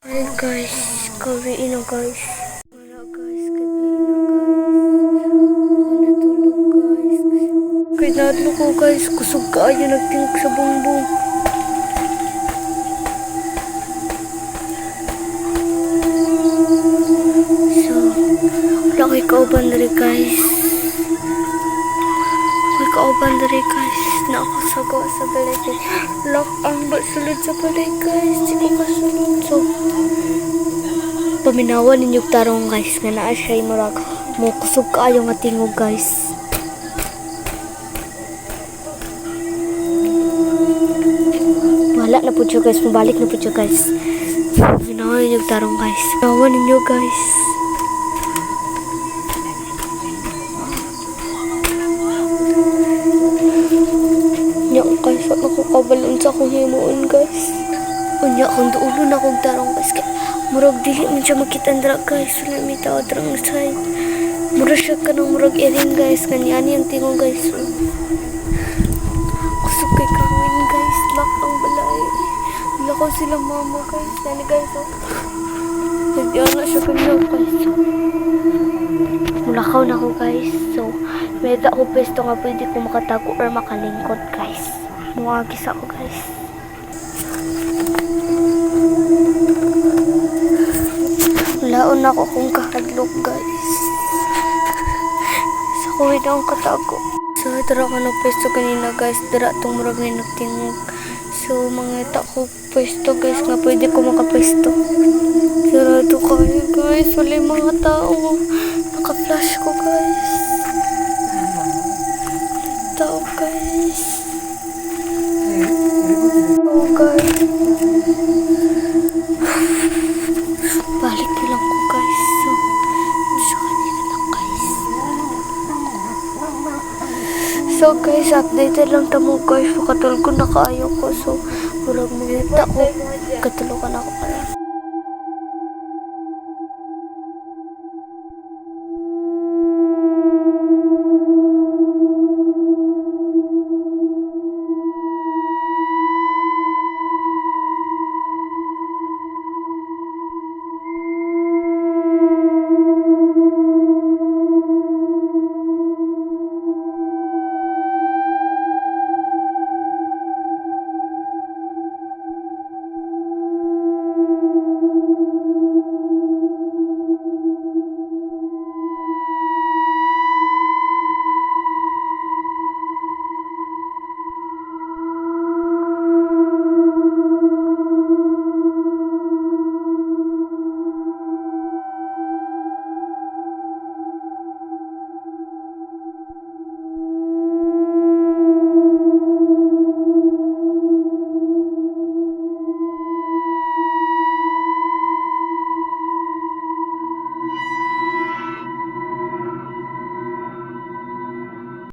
Hi guys, kawiin na guys. Wala guys, kawiin na guys. Baka natulog guys. Kaya natulog ko guys, kusog kaayo nagtingog sa bumbong. So, wala ko'y kauban na rin guys. Ko'y kauban na rin guys. Na ako sagawa sa balay guys. Lock ang sulod sa balay guys. Di ko kasulod. So, paminawan ninyo tarong guys nga naa siya murag mo kusog kaayo nga tingog guys. Wala na po siya guys, mabalik na po siya guys. Paminawan ninyo tarong guys. Paminawan ninyo guys. Nya guys, wala ko kabalon sa akong himuon guys. Unya akong duulo na akong tarong guys. Murag dili man siya makitandra guys. Wala may tao drang side. Murag siya ka ng murag iring guys. Kanyani ang tingong guys. Kusog kay kawin guys. Lock ang balay. Lakaw sila mama guys. Nani guys oh. Nagdiyan na siya kanyo guys. Mulakaw na ako guys. So, may ako pwesto nga pwede ko makatago or makalingkod guys. Muagis ako guys. Laon ako kung kahadlok guys. Sa kuwid akong katago. So dara ka na pwesto kanina guys. Dara itong murag may nagtingog. So mga ko pwesto guys nga pwede ko makapwesto. Sarado kayo guys. Wala yung mga tao. Naka-flash ko guys. Tao guys. Oh guys. Balik na lang ko guys. So kanina lang guys. So guys, updated lang tamo guys. Katulog ko na kaayo ko. So, murag minita ko. Katulog ka na ako.